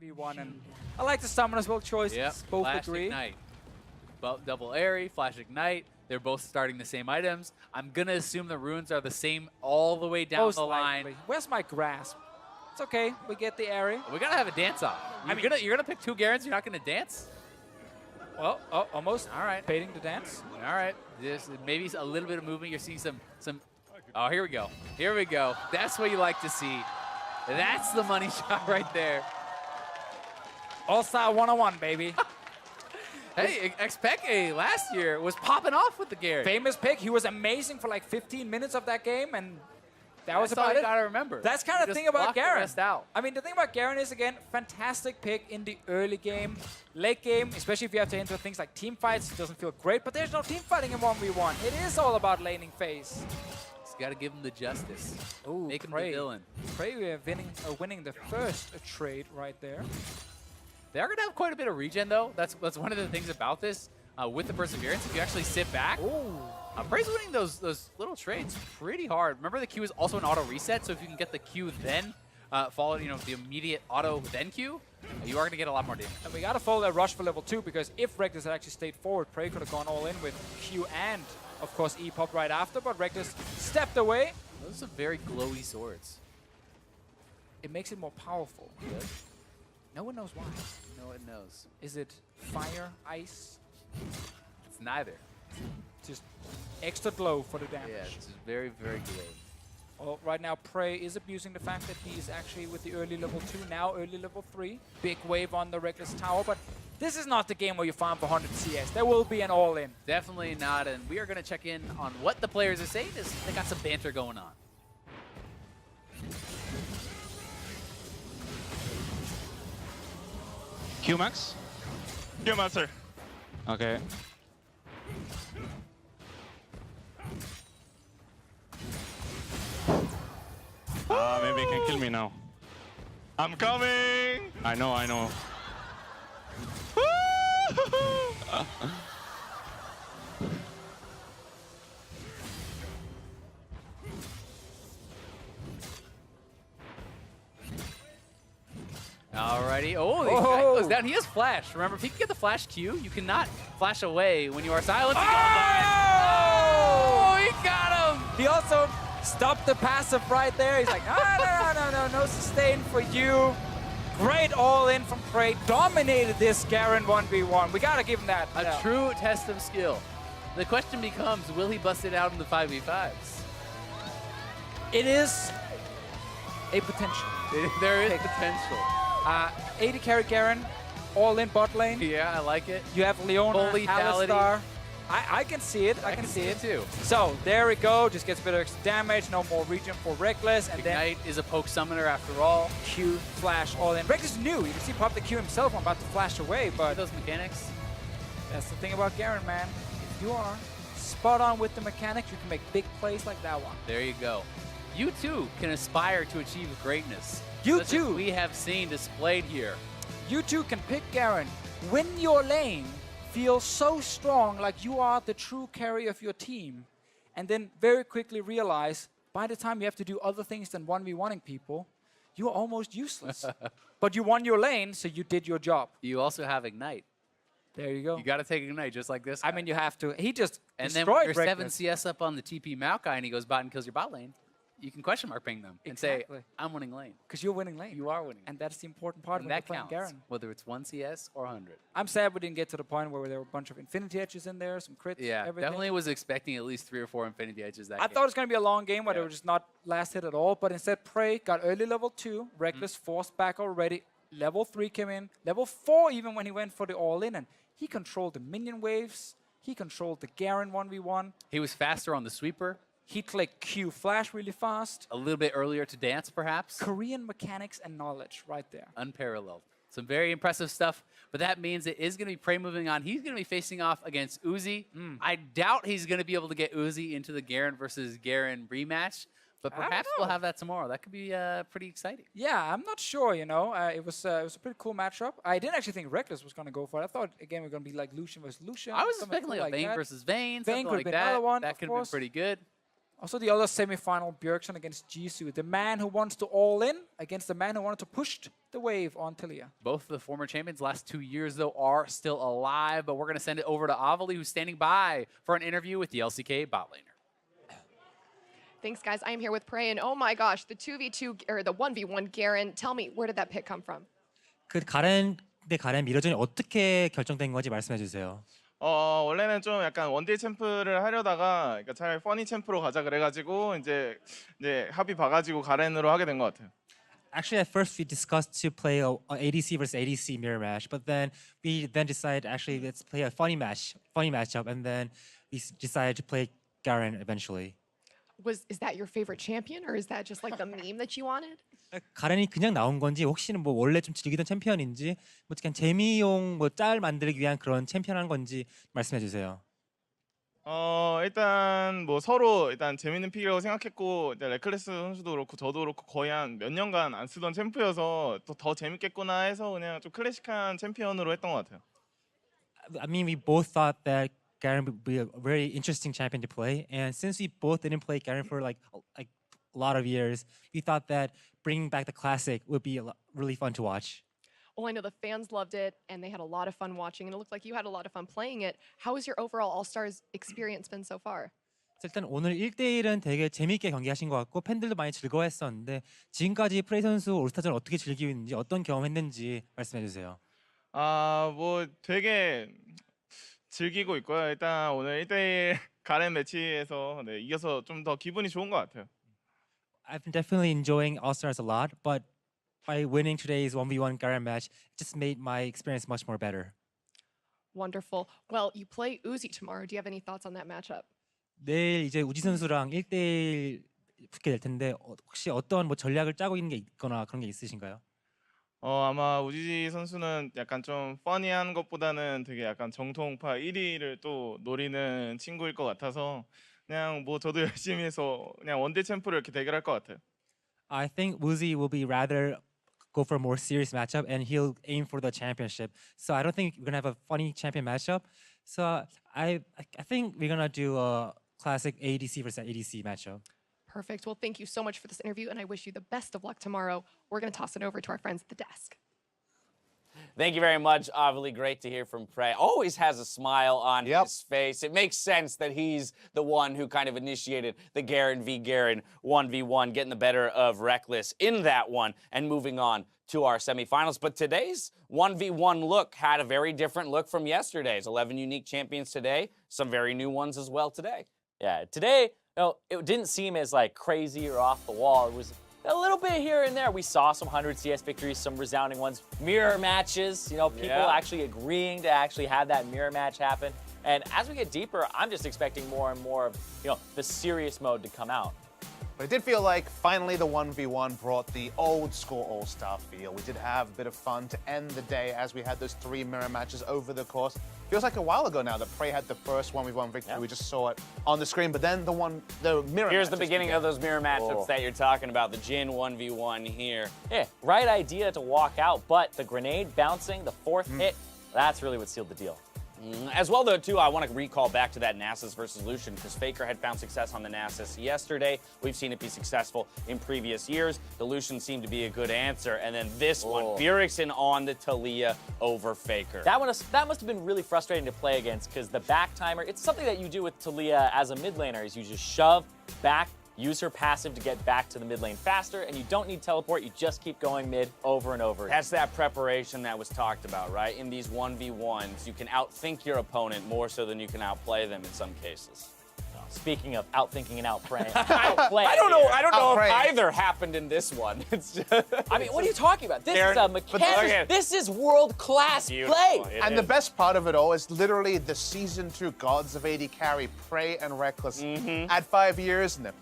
1v1, and I like the summoners build choices. Yep. Both Flash agree. Ignite. Double Airy, Flash Ignite. They're both starting the same items. I'm going to assume the runes are the same all the way down Most the likely. line. Where's my grasp? It's okay. We get the area. We got to have a dance-off. You're gonna pick two Garens, you're not going to dance? Well, oh, almost. All right. Baiting the dance. All right. Maybe a little bit of movement. You're seeing some. Oh, here we go. Here we go. That's what you like to see. That's the money shot right there. All-Star 101, baby. Hey, Xpeke last year was popping off with the Garen. Famous pick. He was amazing for like 15 minutes of that game, and that was That's all about you it. gotta remember. That's kind of the thing about Garen. The rest out. I mean, the thing about Garen is, again, fantastic pick in the early game. Late game, especially if you have to enter things like team fights, it doesn't feel great, but there's no team fighting in 1v1. It is all about laning phase. Just gotta give him the justice. Ooh, Make him the villain. Prey, we are winning the first trade right there. They are gonna have quite a bit of regen though. That's one of the things about this. With the Perseverance, if you actually sit back, Prey's winning those little trades pretty hard. Remember, the Q is also an auto reset, so if you can get the Q then follow, the immediate auto then Q, you are gonna get a lot more damage. And we gotta follow that rush for level 2, because if Rekkles had actually stayed forward, Prey could have gone all in with Q and, of course, E pop right after. But Rekkles stepped away. Those are very glowy swords. It makes it more powerful. Good. No one knows why. No one knows. Is it fire, ice? It's neither. Just extra glow for the damage. Yeah, it's just very, very glowy. Well, right now, Prey is abusing the fact that he is actually with the early level 2, now early level 3. Big wave on the Rekkles tower, but this is not the game where you farm for 100 CS. There will be an all-in. Definitely not, and we are going to check in on what the players are saying. They got some banter going on. Q-Max? Q-Master. Okay. Maybe he can kill me now. I'm coming! I know. Alrighty. Oh, the guy goes down. He has flash. Remember, if he can get the flash Q, you cannot flash away when you are silencing. Oh, he got him! He also stopped the passive right there. He's like, no sustain for you. Great all-in from Prey. Dominated this Garen 1v1. We gotta give him that. A true test of skill. The question becomes, will he bust it out in the 5v5s? It is a potential. There is potential. 80 carry Garen, all-in bot lane. Yeah, I like it. You have Leona, Full lethality. Alistar. I can see it. I can see it too. So there we go. Just gets a bit of extra damage. No more regen for Rekkles. And Ignite is a poke summoner after all. then Q flash all in. Rekkles knew. You can see pop the Q himself. I'm about to flash away, but Those mechanics. that's the thing about Garen, man. If you are spot on with the mechanics, you can make big plays like that one. There you go. You too can aspire to achieve greatness. You such as too. we have seen displayed here. You too can pick Garen. Win your lane. Feel so strong, like you are the true carry of your team, and then very quickly realize by the time you have to do other things than 1v1ing people, you're almost useless. But you won your lane, so you did your job. You also have Ignite. There you go. You got to take Ignite just like this guy. I mean, you have to. He just and then destroyed when you're 7 Rekkles. CS up on the TP Mount guy and he goes bot and kills your bot lane, you can question mark ping them and Exactly. say, I'm winning lane. Because you're winning lane. You are winning. And that's the important part And when that you're playing counts, Garen. whether it's 1 CS or 100. I'm sad we didn't get to the point where there were a bunch of Infinity Edges in there, some crits, Yeah, everything. definitely was expecting at least 3 or 4 Infinity Edges that I game. thought it was going to be a long game where they Yeah. were just not last hit at all, but instead Prey got early level 2, Rekkles forced back already, level 3 came in, level 4 even when he went for the all-in, and he controlled the minion waves, he controlled the Garen 1v1, He was faster on the sweeper, he clicked Q flash really fast. a little bit earlier to dance perhaps. Korean mechanics and knowledge right there. Unparalleled. Some very impressive stuff, but that means it is going to be Prey moving on. He's going to be facing off against Uzi. I doubt he's going to be able to get Uzi into the Garen versus Garen rematch, but I don't perhaps know. we'll have that tomorrow. That could be pretty exciting. Yeah, I'm not sure, you know. It was a pretty cool matchup. I didn't actually think Rekkles was going to go for it. I thought, again, we're going to be like Lucian versus Lucian. I was something expecting cool like a Vayne that. versus Vayne, Vayne something could have like been that. another one, That of could have been course. pretty good. Also, the other semi-final, Bjergsen against Jisoo. The man who wants to all in against the man who wanted to push the wave on Tilia. Both of the former champions last 2 years, though, are still alive, but we're going to send it over to Avali, who's standing by for an interview with the LCK bot laner. Thanks, guys. I am here with Prey, and oh my gosh, the 2v2 or the 1v1 Garen. Tell me, where did that pick come from? 그 가렌 대 가렌 미러전이 어떻게 결정된 건지 말씀해 주세요. 원래는 좀 약간 원딜 챔프를 하려다가 그러니까 차라리 퍼니 챔프로 가자 그래가지고 이제 합의 봐가지고 가렌으로 하게 된 것 같아요. Actually, at first we discussed to play a ADC versus ADC mirror match, but then we decided actually let's play a funny matchup, and then we decided to play Garen eventually. Is that your favorite champion, or is that just like the meme that you wanted? 가렌이 그냥 나온 건지 혹시는 뭐 원래 좀 즐기던 챔피언인지 뭐 그냥 재미용 뭐 짤 만들기 위한 그런 챔피언 한 건지 말씀해 주세요. 일단 뭐 서로 일단 재밌는 픽이라고 생각했고 레클레스 선수도 그렇고 저도 그렇고 거의 한 몇 년간 안 쓰던 챔프여서 더 재밌겠구나 해서 그냥 좀 클래식한 챔피언으로 했던 것 같아요. I mean, we both thought that Garen would be a very interesting champion to play, and since we both didn't play Garen for like a lot of years, we thought that bringing back the classic would be really fun to watch. Well, I know the fans loved it, and they had a lot of fun watching, and it looked like you had a lot of fun playing it. How has your overall All-Stars experience been so far? 일단 오늘 1대1은 되게 재미있게 경기하신 것 같고 팬들도 많이 즐거워했었는데 지금까지 프레이 선수 올스타전 어떻게 즐기고 있는지 어떤 경험했는지 말씀해 주세요. 뭐 되게 즐기고 있고요. 일단 오늘 1대1 가렌 매치에서 이겨서 좀 더 기분이 좋은 것 같아요. I've been definitely enjoying All-Stars a lot, but by winning today's 1v1 Garen match, it just made my experience much more better. Wonderful. Well, you play Uzi tomorrow. Do you have any thoughts on that matchup? 내일 이제 우지 선수랑 1대1 붙게 될 텐데 혹시 어떤 뭐 전략을 짜고 있는 게 있거나 그런 게 있으신가요? 아마 우지 선수는 약간 좀 퍼니한 것보다는 되게 약간 정통파 1위를 또 노리는 친구일 것 같아서 그냥 뭐 저도 열심히 해서 그냥 원딜 챔프로 이렇게 대결할 것 같아요. I think Woozy will be rather go for a more serious matchup and he'll aim for the championship. So I don't think we're gonna have a funny champion matchup. So I think we're gonna do a classic ADC versus ADC matchup. Perfect. Well, thank you so much for this interview, and I wish you the best of luck tomorrow. We're going to toss it over to our friends at the desk. Thank you very much, Avali. Great to hear from Prey. Always has a smile on his face. It makes sense that he's the one who kind of initiated the Garen v Garen 1v1, getting the better of Rekkles in that one and moving on to our semifinals. But today's 1v1 look had a very different look from yesterday's. 11 unique champions today, some very new ones as well today. Yeah, today, it didn't seem as like crazy or off the wall. It was a little bit here and there. We saw some 100 CS victories, some resounding ones, mirror matches, people actually agreeing to actually have that mirror match happen. And as we get deeper, I'm just expecting more and more of, the serious mode to come out. But it did feel like finally the 1v1 brought the old school all-star feel. We did have a bit of fun to end the day as we had those 3 mirror matches over the course. Feels like a while ago now that Prey had the first 1v1 victory. We just saw it on the screen, but then the mirror Here's the beginning of those mirror matchups that you're talking about, the Jin 1v1 here. Yeah, right idea to walk out, but the grenade bouncing, the 4th hit, that's really what sealed the deal. As well, though, too, I want to recall back to that Nasus versus Lucian, because Faker had found success on the Nasus yesterday. We've seen it be successful in previous years. The Lucian seemed to be a good answer. And then this one, Bjergsen on the Talia over Faker. That must have been really frustrating to play against, because the back timer, it's something that you do with Talia as a mid laner, is you just shove back, use her passive to get back to the mid lane faster, and you don't need teleport, you just keep going mid over and over. That's that preparation that was talked about, right? In these 1v1s, you can outthink your opponent more so than you can outplay them in some cases. Speaking of outthinking and outplaying, I don't know if either happened in this one. It's just, I mean, what are you talking about? This is a mechanic. This is world-class play. And the best part of it all is literally the Season 2 gods of AD carry, Prey and Rekkles. Add 5 years and they're